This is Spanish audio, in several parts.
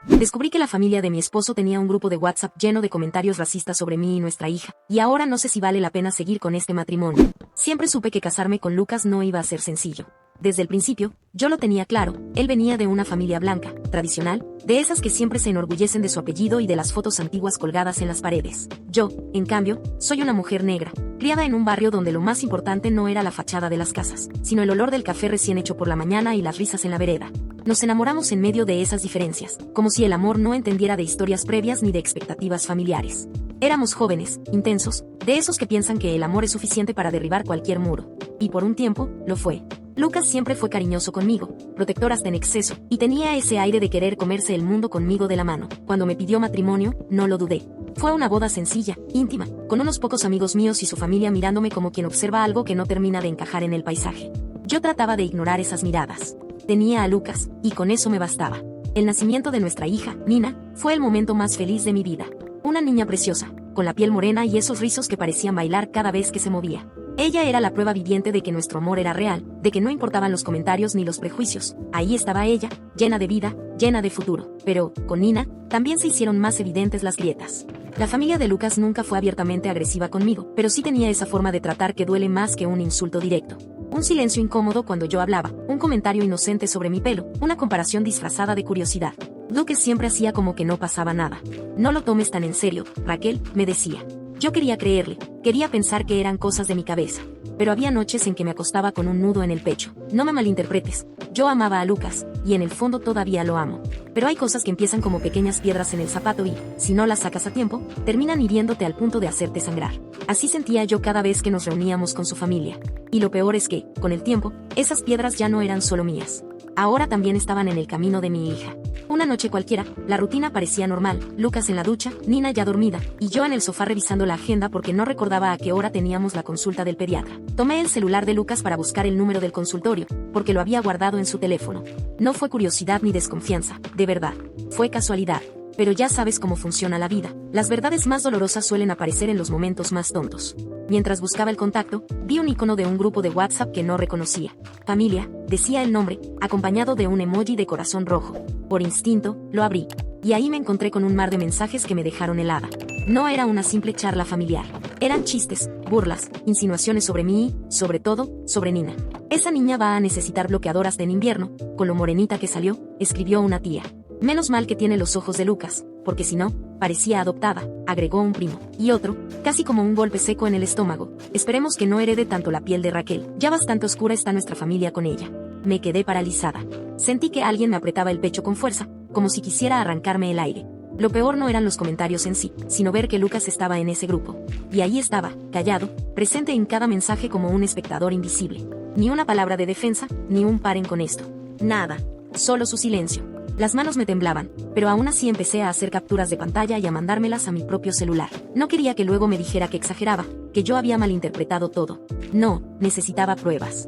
Descubrí que la familia de mi esposo tenía un grupo de WhatsApp lleno de comentarios racistas sobre mí y nuestra hija, y ahora no sé si vale la pena seguir con este matrimonio. Siempre supe que casarme con Lucas no iba a ser sencillo. Desde el principio, yo lo tenía claro, él venía de una familia blanca, tradicional, de esas que siempre se enorgullecen de su apellido y de las fotos antiguas colgadas en las paredes. Yo, en cambio, soy una mujer negra, criada en un barrio donde lo más importante no era la fachada de las casas, sino el olor del café recién hecho por la mañana y las risas en la vereda. Nos enamoramos en medio de esas diferencias, como si el amor no entendiera de historias previas ni de expectativas familiares. Éramos jóvenes, intensos, de esos que piensan que el amor es suficiente para derribar cualquier muro. Y por un tiempo, lo fue. Lucas siempre fue cariñoso conmigo, protector hasta en exceso, y tenía ese aire de querer comerse el mundo conmigo de la mano. Cuando me pidió matrimonio, no lo dudé. Fue una boda sencilla, íntima, con unos pocos amigos míos y su familia mirándome como quien observa algo que no termina de encajar en el paisaje. Yo trataba de ignorar esas miradas. Tenía a Lucas, y con eso me bastaba. El nacimiento de nuestra hija, Nina, fue el momento más feliz de mi vida. Una niña preciosa, con la piel morena y esos rizos que parecían bailar cada vez que se movía. Ella era la prueba viviente de que nuestro amor era real, de que no importaban los comentarios ni los prejuicios. Ahí estaba ella, llena de vida, llena de futuro. Pero, con Nina, también se hicieron más evidentes las grietas. La familia de Lucas nunca fue abiertamente agresiva conmigo, pero sí tenía esa forma de tratar que duele más que un insulto directo. Un silencio incómodo cuando yo hablaba, un comentario inocente sobre mi pelo, una comparación disfrazada de curiosidad. Lucas siempre hacía como que no pasaba nada. No lo tomes tan en serio, Raquel, me decía. Yo quería creerle, quería pensar que eran cosas de mi cabeza. Pero había noches en que me acostaba con un nudo en el pecho. No me malinterpretes, yo amaba a Lucas, y en el fondo todavía lo amo. Pero hay cosas que empiezan como pequeñas piedras en el zapato y, si no las sacas a tiempo, terminan hiriéndote al punto de hacerte sangrar. Así sentía yo cada vez que nos reuníamos con su familia. Y lo peor es que, con el tiempo, esas piedras ya no eran solo mías. Ahora también estaban en el camino de mi hija. Una noche cualquiera, la rutina parecía normal, Lucas en la ducha, Nina ya dormida, y yo en el sofá revisando la agenda porque no recordaba a qué hora teníamos la consulta del pediatra. Tomé el celular de Lucas para buscar el número del consultorio, porque lo había guardado en su teléfono. No fue curiosidad ni desconfianza, de verdad. Fue casualidad. Pero ya sabes cómo funciona la vida. Las verdades más dolorosas suelen aparecer en los momentos más tontos. Mientras buscaba el contacto, vi un icono de un grupo de WhatsApp que no reconocía. Familia, decía el nombre, acompañado de un emoji de corazón rojo. Por instinto, lo abrí. Y ahí me encontré con un mar de mensajes que me dejaron helada. No era una simple charla familiar. Eran chistes, burlas, insinuaciones sobre mí y, sobre todo, sobre Nina. Esa niña va a necesitar bloqueador hasta en invierno, con lo morenita que salió, escribió una tía. Menos mal que tiene los ojos de Lucas, porque si no, parecía adoptada, agregó un primo. Y otro, casi como un golpe seco en el estómago. Esperemos que no herede tanto la piel de Raquel. Ya bastante oscura está nuestra familia con ella. Me quedé paralizada. Sentí que alguien me apretaba el pecho con fuerza, como si quisiera arrancarme el aire. Lo peor no eran los comentarios en sí, sino ver que Lucas estaba en ese grupo. Y ahí estaba, callado, presente en cada mensaje como un espectador invisible. Ni una palabra de defensa, ni un paren con esto. Nada. Solo su silencio. Las manos me temblaban, pero aún así empecé a hacer capturas de pantalla y a mandármelas a mi propio celular. No quería que luego me dijera que exageraba, que yo había malinterpretado todo. No, necesitaba pruebas.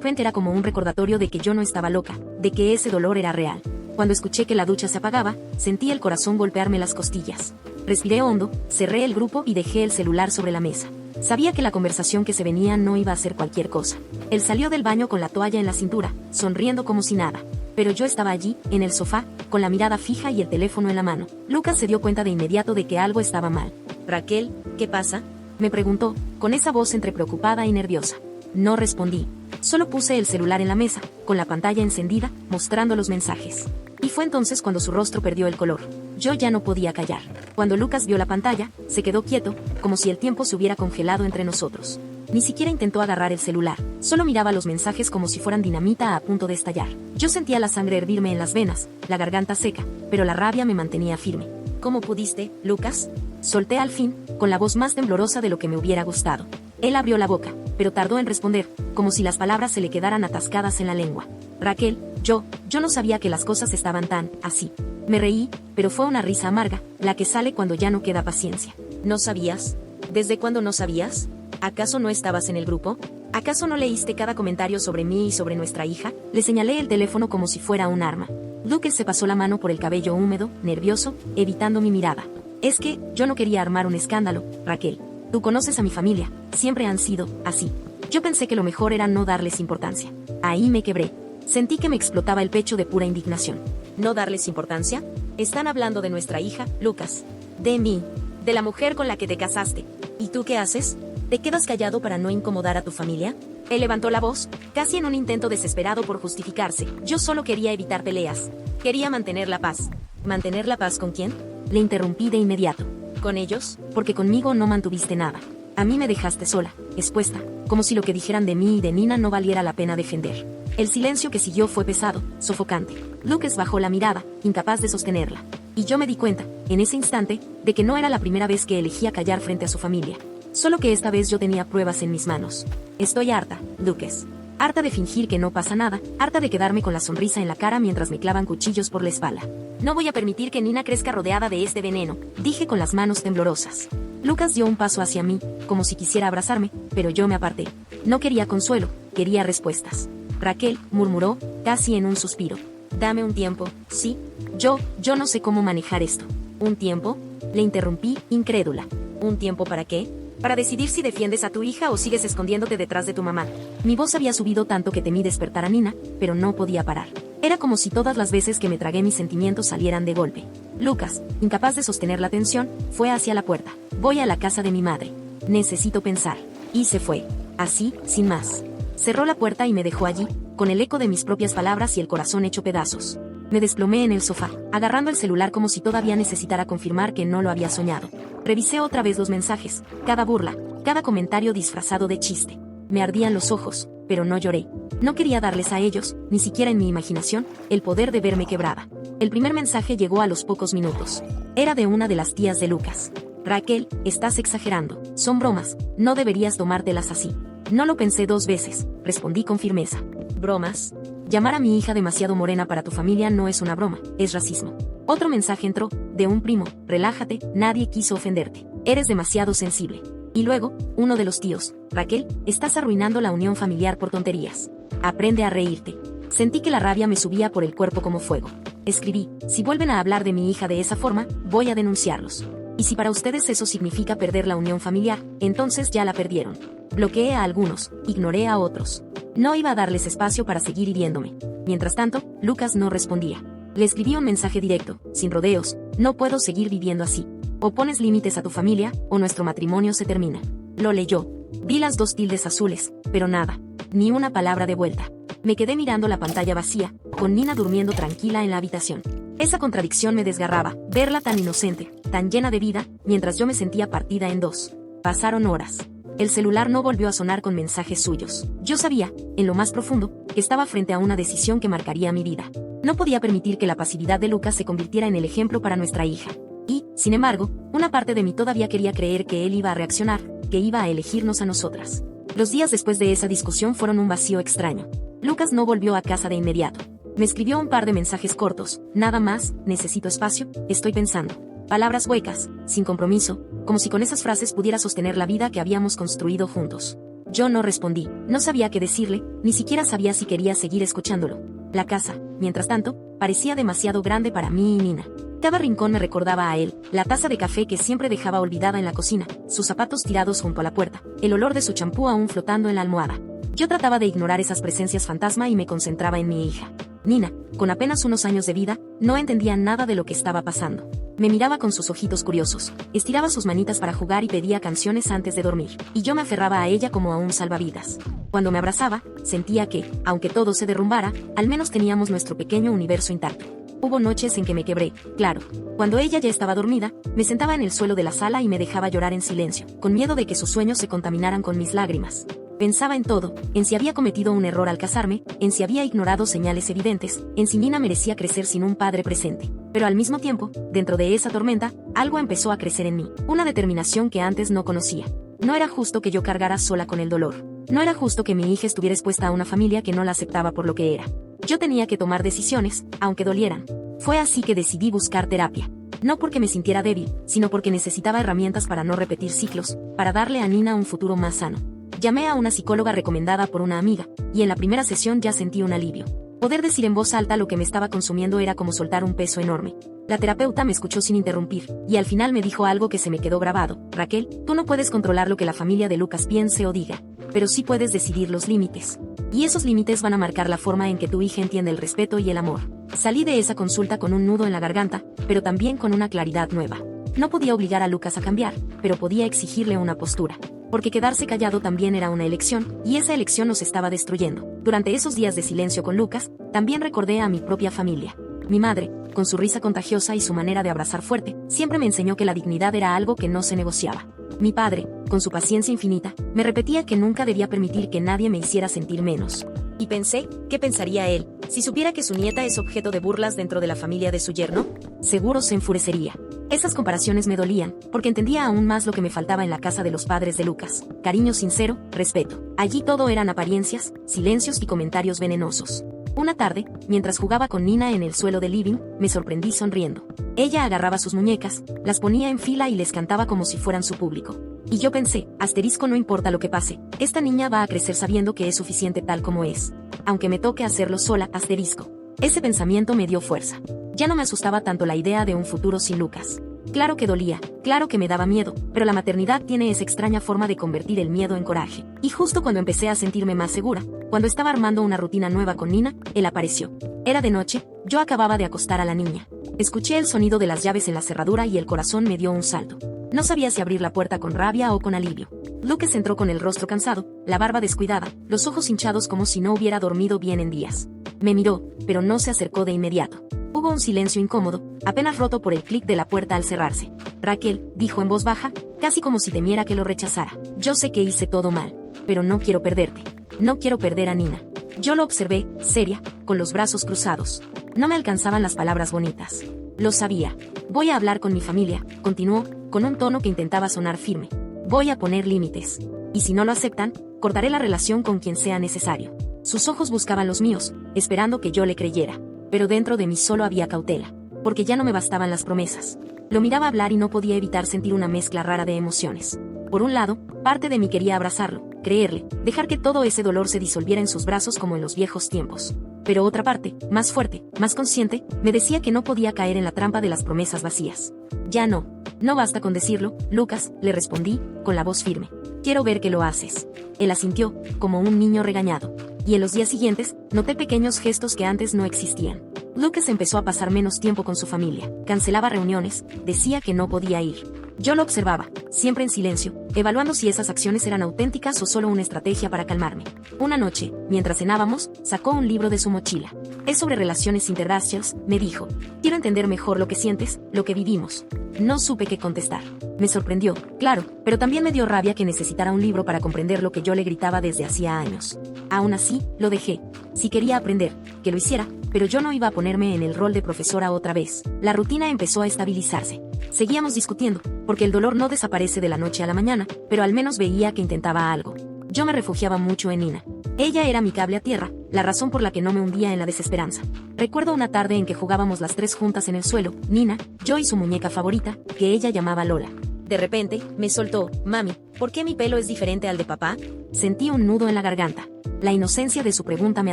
Print era como un recordatorio de que yo no estaba loca, de que ese dolor era real. Cuando escuché que la ducha se apagaba, sentí el corazón golpearme las costillas. Respiré hondo, cerré el grupo y dejé el celular sobre la mesa. Sabía que la conversación que se venía no iba a ser cualquier cosa. Él salió del baño con la toalla en la cintura, sonriendo como si nada. Pero yo estaba allí, en el sofá, con la mirada fija y el teléfono en la mano. Lucas se dio cuenta de inmediato de que algo estaba mal. Raquel, ¿qué pasa?, me preguntó, con esa voz entre preocupada y nerviosa. No respondí. Solo puse el celular en la mesa, con la pantalla encendida, mostrando los mensajes. Y fue entonces cuando su rostro perdió el color. Yo ya no podía callar. Cuando Lucas vio la pantalla, se quedó quieto, como si el tiempo se hubiera congelado entre nosotros. Ni siquiera intentó agarrar el celular, solo miraba los mensajes como si fueran dinamita a punto de estallar. Yo sentía la sangre hervirme en las venas, la garganta seca, pero la rabia me mantenía firme. ¿Cómo pudiste, Lucas?, solté al fin, con la voz más temblorosa de lo que me hubiera gustado. Él abrió la boca, pero tardó en responder, como si las palabras se le quedaran atascadas en la lengua. Raquel, yo no sabía que las cosas estaban tan, así. Me reí, pero fue una risa amarga, la que sale cuando ya no queda paciencia. ¿No sabías? ¿Desde cuándo no sabías? ¿Acaso no estabas en el grupo? ¿Acaso no leíste cada comentario sobre mí y sobre nuestra hija? Le señalé el teléfono como si fuera un arma. Lucas se pasó la mano por el cabello húmedo, nervioso, evitando mi mirada. Es que, yo no quería armar un escándalo, Raquel. Tú conoces a mi familia, siempre han sido, así. Yo pensé que lo mejor era no darles importancia. Ahí me quebré. Sentí que me explotaba el pecho de pura indignación. ¿No darles importancia? Están hablando de nuestra hija, Lucas. De mí. De la mujer con la que te casaste. ¿Y tú qué haces? ¿Te quedas callado para no incomodar a tu familia? Él levantó la voz, casi en un intento desesperado por justificarse. Yo solo quería evitar peleas. Quería mantener la paz. ¿Mantener la paz con quién? Le interrumpí de inmediato. ¿Con ellos? Porque conmigo no mantuviste nada. A mí me dejaste sola, expuesta, como si lo que dijeran de mí y de Nina no valiera la pena defender. El silencio que siguió fue pesado, sofocante. Lucas bajó la mirada, incapaz de sostenerla. Y yo me di cuenta, en ese instante, de que no era la primera vez que elegía callar frente a su familia. Solo que esta vez yo tenía pruebas en mis manos. Estoy harta, Lucas. Harta de fingir que no pasa nada, harta de quedarme con la sonrisa en la cara mientras me clavan cuchillos por la espalda. No voy a permitir que Nina crezca rodeada de este veneno, dije con las manos temblorosas. Lucas dio un paso hacia mí, como si quisiera abrazarme, pero yo me aparté. No quería consuelo, quería respuestas. Raquel, murmuró, casi en un suspiro. Dame un tiempo, ¿sí? Yo no sé cómo manejar esto. ¿Un tiempo? Le interrumpí, incrédula. ¿Un tiempo para qué? Para decidir si defiendes a tu hija o sigues escondiéndote detrás de tu mamá. Mi voz había subido tanto que temí despertar a Nina, pero no podía parar. Era como si todas las veces que me tragué mis sentimientos salieran de golpe. Lucas, incapaz de sostener la tensión, fue hacia la puerta. Voy a la casa de mi madre. Necesito pensar. Y se fue. Así, sin más. Cerró la puerta y me dejó allí, con el eco de mis propias palabras y el corazón hecho pedazos. Me desplomé en el sofá, agarrando el celular como si todavía necesitara confirmar que no lo había soñado. Revisé otra vez los mensajes, cada burla, cada comentario disfrazado de chiste. Me ardían los ojos, pero no lloré. No quería darles a ellos, ni siquiera en mi imaginación, el poder de verme quebrada. El primer mensaje llegó a los pocos minutos. Era de una de las tías de Lucas. Raquel, estás exagerando. Son bromas, no deberías tomártelas así. No lo pensé 2 veces, respondí con firmeza. ¿Bromas? Llamar a mi hija demasiado morena para tu familia no es una broma, es racismo. Otro mensaje entró, de un primo, relájate, nadie quiso ofenderte. Eres demasiado sensible. Y luego, uno de los tíos, Raquel, estás arruinando la unión familiar por tonterías. Aprende a reírte. Sentí que la rabia me subía por el cuerpo como fuego. Escribí, si vuelven a hablar de mi hija de esa forma, voy a denunciarlos. Y si para ustedes eso significa perder la unión familiar, entonces ya la perdieron. Bloqueé a algunos, ignoré a otros. No iba a darles espacio para seguir hiriéndome. Mientras tanto, Lucas no respondía. Le escribí un mensaje directo, sin rodeos, no puedo seguir viviendo así. O pones límites a tu familia, o nuestro matrimonio se termina. Lo leyó. Vi las 2 tildes azules, pero nada. Ni una palabra de vuelta. Me quedé mirando la pantalla vacía, con Nina durmiendo tranquila en la habitación. Esa contradicción me desgarraba, verla tan inocente, tan llena de vida, mientras yo me sentía partida en 2. Pasaron horas. El celular no volvió a sonar con mensajes suyos. Yo sabía, en lo más profundo, que estaba frente a una decisión que marcaría mi vida. No podía permitir que la pasividad de Lucas se convirtiera en el ejemplo para nuestra hija. Y, sin embargo, una parte de mí todavía quería creer que él iba a reaccionar, que iba a elegirnos a nosotras. Los días después de esa discusión fueron un vacío extraño. Lucas no volvió a casa de inmediato. Me escribió un par de mensajes cortos, nada más, necesito espacio, estoy pensando. Palabras huecas, sin compromiso, como si con esas frases pudiera sostener la vida que habíamos construido juntos. Yo no respondí, no sabía qué decirle, ni siquiera sabía si quería seguir escuchándolo. La casa, mientras tanto, parecía demasiado grande para mí y Nina. Cada rincón me recordaba a él, la taza de café que siempre dejaba olvidada en la cocina, sus zapatos tirados junto a la puerta, el olor de su champú aún flotando en la almohada. Yo trataba de ignorar esas presencias fantasma y me concentraba en mi hija. Nina, con apenas unos años de vida, no entendía nada de lo que estaba pasando. Me miraba con sus ojitos curiosos, estiraba sus manitas para jugar y pedía canciones antes de dormir, y yo me aferraba a ella como a un salvavidas. Cuando me abrazaba, sentía que, aunque todo se derrumbara, al menos teníamos nuestro pequeño universo intacto. Hubo noches en que me quebré, claro. Cuando ella ya estaba dormida, me sentaba en el suelo de la sala y me dejaba llorar en silencio, con miedo de que sus sueños se contaminaran con mis lágrimas. Pensaba en todo, en si había cometido un error al casarme, en si había ignorado señales evidentes, en si Nina merecía crecer sin un padre presente. Pero al mismo tiempo, dentro de esa tormenta, algo empezó a crecer en mí, una determinación que antes no conocía. No era justo que yo cargara sola con el dolor. No era justo que mi hija estuviera expuesta a una familia que no la aceptaba por lo que era. Yo tenía que tomar decisiones, aunque dolieran. Fue así que decidí buscar terapia. No porque me sintiera débil, sino porque necesitaba herramientas para no repetir ciclos, para darle a Nina un futuro más sano. Llamé a una psicóloga recomendada por una amiga, y en la primera sesión ya sentí un alivio. Poder decir en voz alta lo que me estaba consumiendo era como soltar un peso enorme. La terapeuta me escuchó sin interrumpir, y al final me dijo algo que se me quedó grabado. Raquel, tú no puedes controlar lo que la familia de Lucas piense o diga, pero sí puedes decidir los límites. Y esos límites van a marcar la forma en que tu hija entiende el respeto y el amor. Salí de esa consulta con un nudo en la garganta, pero también con una claridad nueva. No podía obligar a Lucas a cambiar, pero podía exigirle una postura. Porque quedarse callado también era una elección, y esa elección nos estaba destruyendo. Durante esos días de silencio con Lucas, también recordé a mi propia familia. Mi madre, con su risa contagiosa y su manera de abrazar fuerte, siempre me enseñó que la dignidad era algo que no se negociaba. Mi padre, con su paciencia infinita, me repetía que nunca debía permitir que nadie me hiciera sentir menos. Y pensé, ¿qué pensaría él, si supiera que su nieta es objeto de burlas dentro de la familia de su yerno? Seguro se enfurecería. Esas comparaciones me dolían, porque entendía aún más lo que me faltaba en la casa de los padres de Lucas. Cariño sincero, respeto. Allí todo eran apariencias, silencios y comentarios venenosos. Una tarde, mientras jugaba con Nina en el suelo del living, me sorprendí sonriendo. Ella agarraba sus muñecas, las ponía en fila y les cantaba como si fueran su público. Y yo pensé, asterisco, no importa lo que pase, esta niña va a crecer sabiendo que es suficiente tal como es. Aunque me toque hacerlo sola, asterisco. Ese pensamiento me dio fuerza. Ya no me asustaba tanto la idea de un futuro sin Lucas. Claro que dolía, claro que me daba miedo, pero la maternidad tiene esa extraña forma de convertir el miedo en coraje. Y justo cuando empecé a sentirme más segura, cuando estaba armando una rutina nueva con Nina, él apareció. Era de noche, yo acababa de acostar a la niña. Escuché el sonido de las llaves en la cerradura y el corazón me dio un salto. No sabía si abrir la puerta con rabia o con alivio. Lucas entró con el rostro cansado, la barba descuidada, los ojos hinchados como si no hubiera dormido bien en días. Me miró, pero no se acercó de inmediato. Hubo un silencio incómodo, apenas roto por el clic de la puerta al cerrarse. Raquel, dijo en voz baja, casi como si temiera que lo rechazara. Yo sé que hice todo mal, pero no quiero perderte. No quiero perder a Nina. Yo lo observé, seria, con los brazos cruzados. No me alcanzaban las palabras bonitas. Lo sabía. Voy a hablar con mi familia, continuó, con un tono que intentaba sonar firme. Voy a poner límites. Y si no lo aceptan, cortaré la relación con quien sea necesario. Sus ojos buscaban los míos, esperando que yo le creyera. Pero dentro de mí solo había cautela, porque ya no me bastaban las promesas. Lo miraba hablar y no podía evitar sentir una mezcla rara de emociones. Por un lado, parte de mí quería abrazarlo, creerle, dejar que todo ese dolor se disolviera en sus brazos como en los viejos tiempos. Pero otra parte, más fuerte, más consciente, me decía que no podía caer en la trampa de las promesas vacías. Ya no. No basta con decirlo, Lucas, le respondí, con la voz firme. Quiero ver que lo haces. Él asintió, como un niño regañado. Y en los días siguientes, noté pequeños gestos que antes no existían. Lucas empezó a pasar menos tiempo con su familia, cancelaba reuniones, decía que no podía ir. Yo lo observaba, siempre en silencio, evaluando si esas acciones eran auténticas o solo una estrategia para calmarme. Una noche, mientras cenábamos, sacó un libro de su mochila. Es sobre relaciones interraciales, me dijo. Quiero entender mejor lo que sientes, lo que vivimos. No supe qué contestar. Me sorprendió, claro, pero también me dio rabia que necesitara un libro para comprender lo que yo le gritaba desde hacía años. Aún así, lo dejé. Si quería aprender, que lo hiciera, pero yo no iba a ponerme en el rol de profesora otra vez. La rutina empezó a estabilizarse. Seguíamos discutiendo, porque el dolor no desaparece de la noche a la mañana, pero al menos veía que intentaba algo. Yo me refugiaba mucho en Nina. Ella era mi cable a tierra, la razón por la que no me hundía en la desesperanza. Recuerdo una tarde en que jugábamos las tres juntas en el suelo, Nina, yo y su muñeca favorita, que ella llamaba Lola. De repente, me soltó, mami, ¿por qué mi pelo es diferente al de papá? Sentí un nudo en la garganta. La inocencia de su pregunta me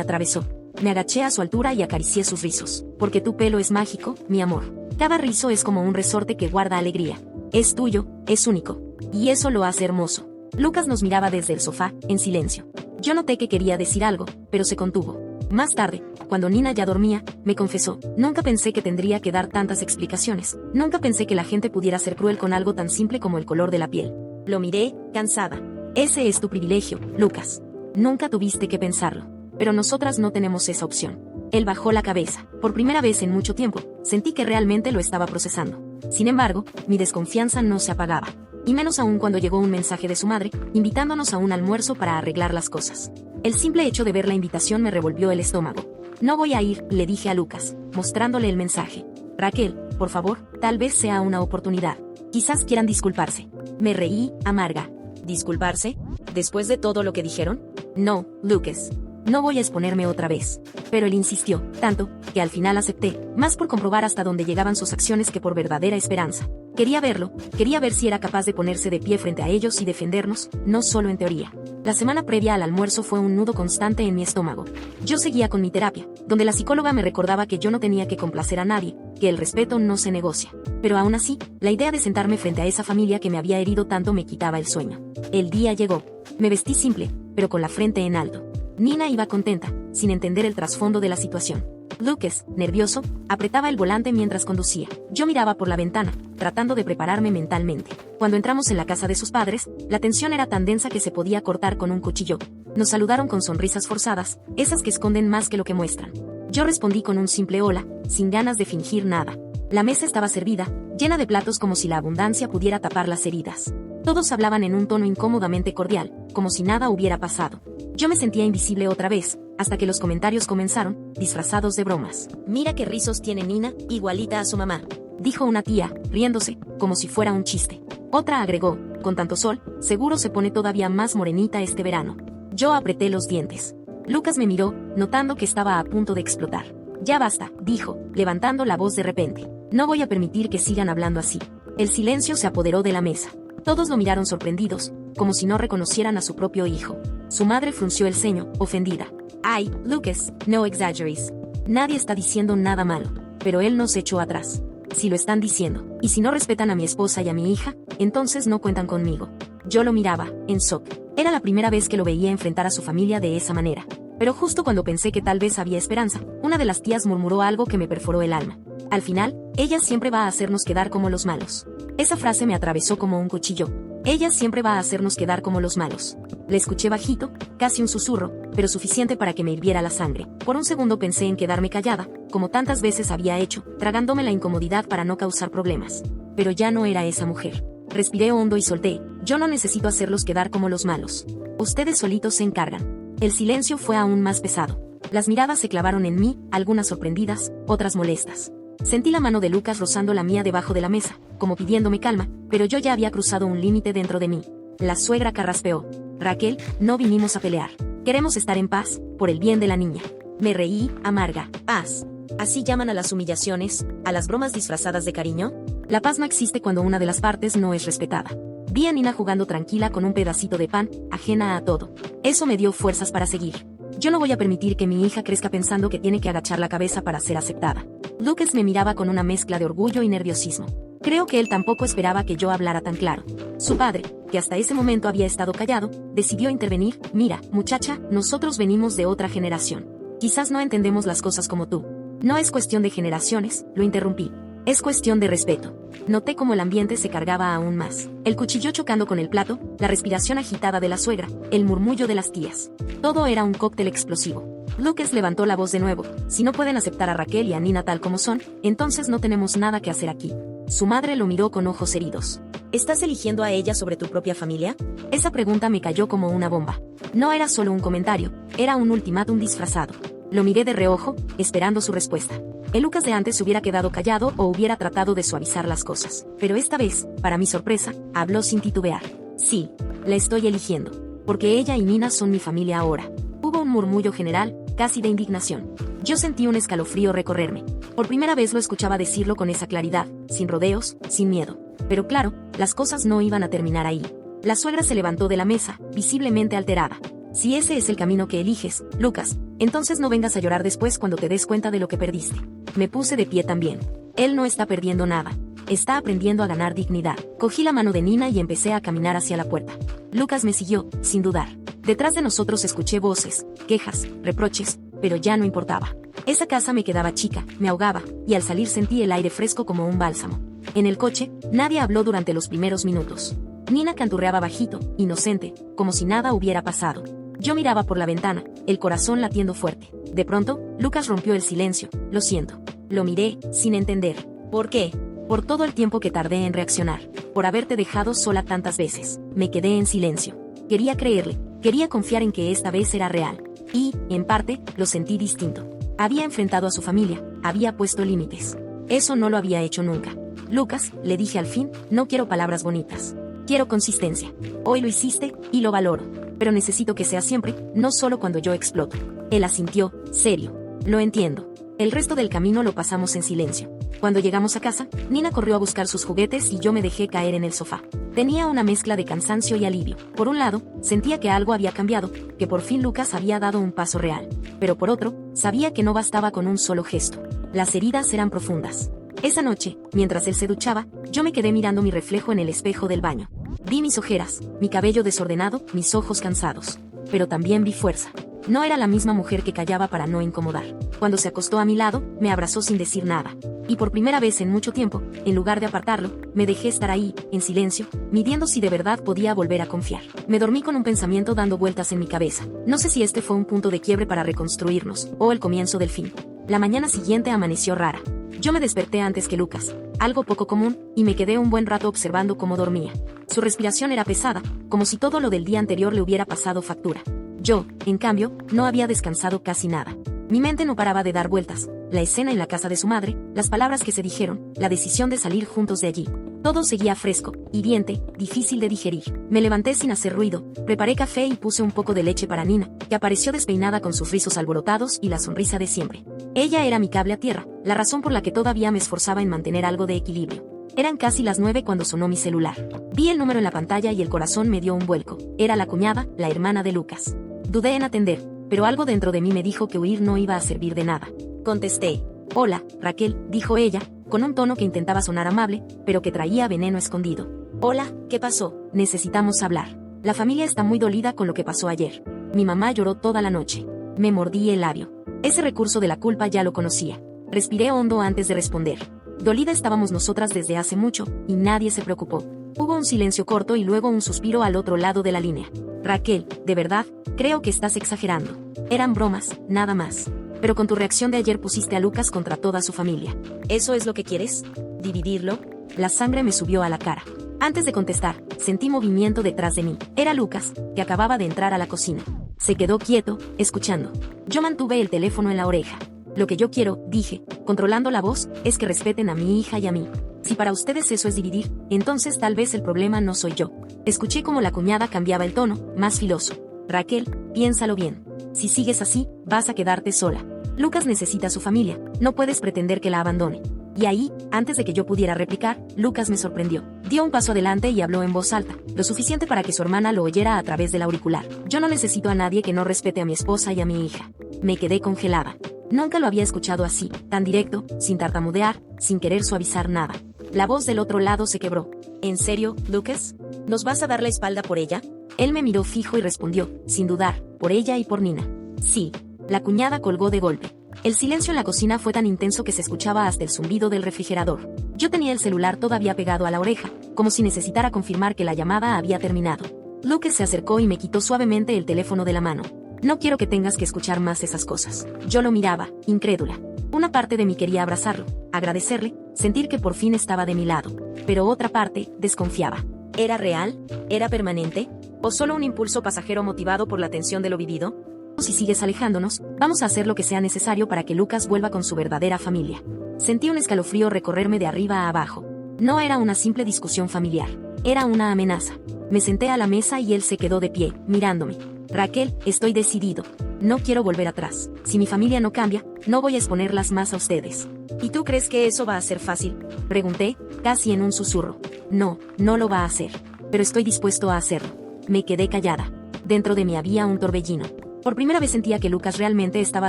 atravesó. Me agaché a su altura y acaricié sus rizos. Porque tu pelo es mágico, mi amor. Cada rizo es como un resorte que guarda alegría. Es tuyo, es único. Y eso lo hace hermoso. Lucas nos miraba desde el sofá, en silencio. Yo noté que quería decir algo, pero se contuvo. Más tarde, cuando Nina ya dormía, me confesó, nunca pensé que tendría que dar tantas explicaciones. Nunca pensé que la gente pudiera ser cruel con algo tan simple como el color de la piel. Lo miré, cansada. Ese es tu privilegio, Lucas. Nunca tuviste que pensarlo. Pero nosotras no tenemos esa opción. Él bajó la cabeza. Por primera vez en mucho tiempo, sentí que realmente lo estaba procesando. Sin embargo, mi desconfianza no se apagaba. Y menos aún cuando llegó un mensaje de su madre, invitándonos a un almuerzo para arreglar las cosas. El simple hecho de ver la invitación me revolvió el estómago. No voy a ir, le dije a Lucas, mostrándole el mensaje. Raquel, por favor, tal vez sea una oportunidad. Quizás quieran disculparse. Me reí, amarga. ¿Disculparse? ¿Después de todo lo que dijeron? No, Lucas. No voy a exponerme otra vez. Pero él insistió, tanto, que al final acepté, más por comprobar hasta dónde llegaban sus acciones que por verdadera esperanza. Quería verlo, quería ver si era capaz de ponerse de pie frente a ellos y defendernos, no solo en teoría. La semana previa al almuerzo fue un nudo constante en mi estómago. Yo seguía con mi terapia, donde la psicóloga me recordaba que yo no tenía que complacer a nadie, que el respeto no se negocia. Pero aún así, la idea de sentarme frente a esa familia que me había herido tanto me quitaba el sueño. El día llegó. Me vestí simple, pero con la frente en alto. Nina iba contenta, sin entender el trasfondo de la situación. Lucas, nervioso, apretaba el volante mientras conducía. Yo miraba por la ventana, tratando de prepararme mentalmente. Cuando entramos en la casa de sus padres, la tensión era tan densa que se podía cortar con un cuchillo. Nos saludaron con sonrisas forzadas, esas que esconden más que lo que muestran. Yo respondí con un simple hola, sin ganas de fingir nada. La mesa estaba servida, llena de platos como si la abundancia pudiera tapar las heridas. Todos hablaban en un tono incómodamente cordial, como si nada hubiera pasado. Yo me sentía invisible otra vez, hasta que los comentarios comenzaron, disfrazados de bromas. «Mira qué rizos tiene Nina, igualita a su mamá», dijo una tía, riéndose, como si fuera un chiste. Otra agregó, «Con tanto sol, seguro se pone todavía más morenita este verano». Yo apreté los dientes. Lucas me miró, notando que estaba a punto de explotar. «Ya basta», dijo, levantando la voz de repente. «No voy a permitir que sigan hablando así». El silencio se apoderó de la mesa. Todos lo miraron sorprendidos, como si no reconocieran a su propio hijo. Su madre frunció el ceño, ofendida. «Ay, Lucas, no exaggeres. Nadie está diciendo nada malo». Pero él no se echó atrás. «Si lo están diciendo, y si no respetan a mi esposa y a mi hija, entonces no cuentan conmigo». Yo lo miraba, en shock. Era la primera vez que lo veía enfrentar a su familia de esa manera. Pero justo cuando pensé que tal vez había esperanza, una de las tías murmuró algo que me perforó el alma. «Al final, ella siempre va a hacernos quedar como los malos». Esa frase me atravesó como un cuchillo. Ella siempre va a hacernos quedar como los malos. Le escuché bajito, casi un susurro, pero suficiente para que me hirviera la sangre. Por un segundo pensé en quedarme callada, como tantas veces había hecho, tragándome la incomodidad para no causar problemas. Pero ya no era esa mujer. Respiré hondo y solté. «Yo no necesito hacerlos quedar como los malos. Ustedes solitos se encargan». El silencio fue aún más pesado. Las miradas se clavaron en mí, algunas sorprendidas, otras molestas. Sentí la mano de Lucas rozando la mía debajo de la mesa, como pidiéndome calma, pero yo ya había cruzado un límite dentro de mí. La suegra carraspeó. «Raquel, no vinimos a pelear. Queremos estar en paz, por el bien de la niña». Me reí, amarga. «Paz. ¿Así llaman a las humillaciones, a las bromas disfrazadas de cariño?» La paz no existe cuando una de las partes no es respetada. Vi a Nina jugando tranquila con un pedacito de pan, ajena a todo. Eso me dio fuerzas para seguir. Yo no voy a permitir que mi hija crezca pensando que tiene que agachar la cabeza para ser aceptada. Lucas me miraba con una mezcla de orgullo y nerviosismo. Creo que él tampoco esperaba que yo hablara tan claro. Su padre, que hasta ese momento había estado callado, decidió intervenir. «Mira, muchacha, nosotros venimos de otra generación. Quizás no entendemos las cosas como tú». «No es cuestión de generaciones», lo interrumpí. «Es cuestión de respeto». Noté cómo el ambiente se cargaba aún más. El cuchillo chocando con el plato, la respiración agitada de la suegra, el murmullo de las tías. Todo era un cóctel explosivo. Lucas levantó la voz de nuevo. «Si no pueden aceptar a Raquel y a Nina tal como son, entonces no tenemos nada que hacer aquí». Su madre lo miró con ojos heridos. «¿Estás eligiendo a ella sobre tu propia familia?» Esa pregunta me cayó como una bomba. No era solo un comentario, era un ultimátum disfrazado. Lo miré de reojo, esperando su respuesta. El Lucas de antes se hubiera quedado callado o hubiera tratado de suavizar las cosas. Pero esta vez, para mi sorpresa, habló sin titubear. «Sí, la estoy eligiendo. Porque ella y Nina son mi familia ahora». Hubo un murmullo general, casi de indignación. Yo sentí un escalofrío recorrerme. Por primera vez lo escuchaba decirlo con esa claridad, sin rodeos, sin miedo. Pero claro, las cosas no iban a terminar ahí. La suegra se levantó de la mesa, visiblemente alterada. «Si ese es el camino que eliges, Lucas, entonces no vengas a llorar después cuando te des cuenta de lo que perdiste». Me puse de pie también. Él no está perdiendo nada. Está aprendiendo a ganar dignidad. Cogí la mano de Nina y empecé a caminar hacia la puerta. Lucas me siguió, sin dudar. Detrás de nosotros escuché voces, quejas, reproches, pero ya no importaba. Esa casa me quedaba chica, me ahogaba, y al salir sentí el aire fresco como un bálsamo. En el coche, nadie habló durante los primeros minutos. Nina canturreaba bajito, inocente, como si nada hubiera pasado. Yo miraba por la ventana, el corazón latiendo fuerte. De pronto, Lucas rompió el silencio. «Lo siento». Lo miré, sin entender. «¿Por qué?» «Por todo el tiempo que tardé en reaccionar. Por haberte dejado sola tantas veces». Me quedé en silencio. Quería creerle. Quería confiar en que esta vez era real. Y, en parte, lo sentí distinto. Había enfrentado a su familia, había puesto límites. Eso no lo había hecho nunca. «Lucas», le dije al fin, «no quiero palabras bonitas. Quiero consistencia. Hoy lo hiciste, y lo valoro. Pero necesito que sea siempre, no solo cuando yo exploto». Él asintió, serio. «Lo entiendo». El resto del camino lo pasamos en silencio. Cuando llegamos a casa, Nina corrió a buscar sus juguetes y yo me dejé caer en el sofá. Tenía una mezcla de cansancio y alivio. Por un lado, sentía que algo había cambiado, que por fin Lucas había dado un paso real. Pero por otro, sabía que no bastaba con un solo gesto. Las heridas eran profundas. Esa noche, mientras él se duchaba, yo me quedé mirando mi reflejo en el espejo del baño. Vi mis ojeras, mi cabello desordenado, mis ojos cansados. Pero también vi fuerza. No era la misma mujer que callaba para no incomodar. Cuando se acostó a mi lado, me abrazó sin decir nada. Y por primera vez en mucho tiempo, en lugar de apartarlo, me dejé estar ahí, en silencio, midiendo si de verdad podía volver a confiar. Me dormí con un pensamiento dando vueltas en mi cabeza. No sé si este fue un punto de quiebre para reconstruirnos, o el comienzo del fin. La mañana siguiente amaneció rara. Yo me desperté antes que Lucas, algo poco común, y me quedé un buen rato observando cómo dormía. Su respiración era pesada, como si todo lo del día anterior le hubiera pasado factura. Yo, en cambio, no había descansado casi nada. Mi mente no paraba de dar vueltas, la escena en la casa de su madre, las palabras que se dijeron, la decisión de salir juntos de allí. Todo seguía fresco, hiriente, difícil de digerir. Me levanté sin hacer ruido, preparé café y puse un poco de leche para Nina, que apareció despeinada con sus rizos alborotados y la sonrisa de siempre. Ella era mi cable a tierra, la razón por la que todavía me esforzaba en mantener algo de equilibrio. Eran casi las 9 cuando sonó mi celular. Vi el número en la pantalla y el corazón me dio un vuelco. Era la cuñada, la hermana de Lucas. Dudé en atender, pero algo dentro de mí me dijo que huir no iba a servir de nada. Contesté. Hola, Raquel, dijo ella, con un tono que intentaba sonar amable, pero que traía veneno escondido. Hola, ¿qué pasó? Necesitamos hablar. La familia está muy dolida con lo que pasó ayer. Mi mamá lloró toda la noche. Me mordí el labio. Ese recurso de la culpa ya lo conocía. Respiré hondo antes de responder. Dolida estábamos nosotras desde hace mucho, y nadie se preocupó. Hubo un silencio corto y luego un suspiro al otro lado de la línea. Raquel, de verdad, creo que estás exagerando. Eran bromas, nada más. Pero con tu reacción de ayer pusiste a Lucas contra toda su familia. ¿Eso es lo que quieres? ¿Dividirlo? La sangre me subió a la cara. Antes de contestar, sentí movimiento detrás de mí. Era Lucas, que acababa de entrar a la cocina. Se quedó quieto, escuchando. Yo mantuve el teléfono en la oreja. Lo que yo quiero, dije, controlando la voz, es que respeten a mi hija y a mí. Si para ustedes eso es dividir, entonces tal vez el problema no soy yo. Escuché como la cuñada cambiaba el tono, más filoso. Raquel, piénsalo bien. Si sigues así, vas a quedarte sola. Lucas necesita a su familia, no puedes pretender que la abandone. Y ahí, antes de que yo pudiera replicar, Lucas me sorprendió. Dio un paso adelante y habló en voz alta, lo suficiente para que su hermana lo oyera a través del auricular. Yo no necesito a nadie que no respete a mi esposa y a mi hija. Me quedé congelada. Nunca lo había escuchado así, tan directo, sin tartamudear, sin querer suavizar nada. La voz del otro lado se quebró. ¿En serio, Lucas? ¿Nos vas a dar la espalda por ella? Él me miró fijo y respondió, sin dudar, por ella y por Nina. Sí. La cuñada colgó de golpe. El silencio en la cocina fue tan intenso que se escuchaba hasta el zumbido del refrigerador. Yo tenía el celular todavía pegado a la oreja, como si necesitara confirmar que la llamada había terminado. Lucas se acercó y me quitó suavemente el teléfono de la mano. No quiero que tengas que escuchar más esas cosas. Yo lo miraba, incrédula. Una parte de mí quería abrazarlo, agradecerle, sentir que por fin estaba de mi lado. Pero otra parte, desconfiaba. ¿Era real? ¿Era permanente? ¿O solo un impulso pasajero motivado por la tensión de lo vivido? Si sigues alejándonos, vamos a hacer lo que sea necesario para que Lucas vuelva con su verdadera familia. Sentí un escalofrío recorrerme de arriba a abajo. No era una simple discusión familiar. Era una amenaza. Me senté a la mesa y él se quedó de pie, mirándome. Raquel, estoy decidido. No quiero volver atrás. Si mi familia no cambia, no voy a exponerlas más a ustedes. ¿Y tú crees que eso va a ser fácil? Pregunté, casi en un susurro. No, no lo va a hacer. Pero estoy dispuesto a hacerlo. Me quedé callada. Dentro de mí había un torbellino. Por primera vez sentía que Lucas realmente estaba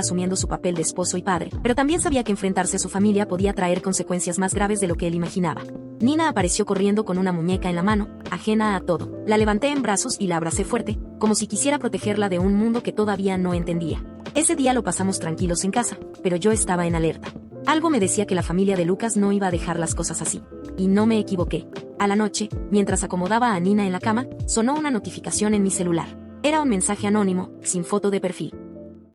asumiendo su papel de esposo y padre, pero también sabía que enfrentarse a su familia podía traer consecuencias más graves de lo que él imaginaba. Nina apareció corriendo con una muñeca en la mano, ajena a todo. La levanté en brazos y la abracé fuerte, como si quisiera protegerla de un mundo que todavía no entendía. Ese día lo pasamos tranquilos en casa, pero yo estaba en alerta. Algo me decía que la familia de Lucas no iba a dejar las cosas así. Y no me equivoqué. A la noche, mientras acomodaba a Nina en la cama, sonó una notificación en mi celular. Era un mensaje anónimo, sin foto de perfil.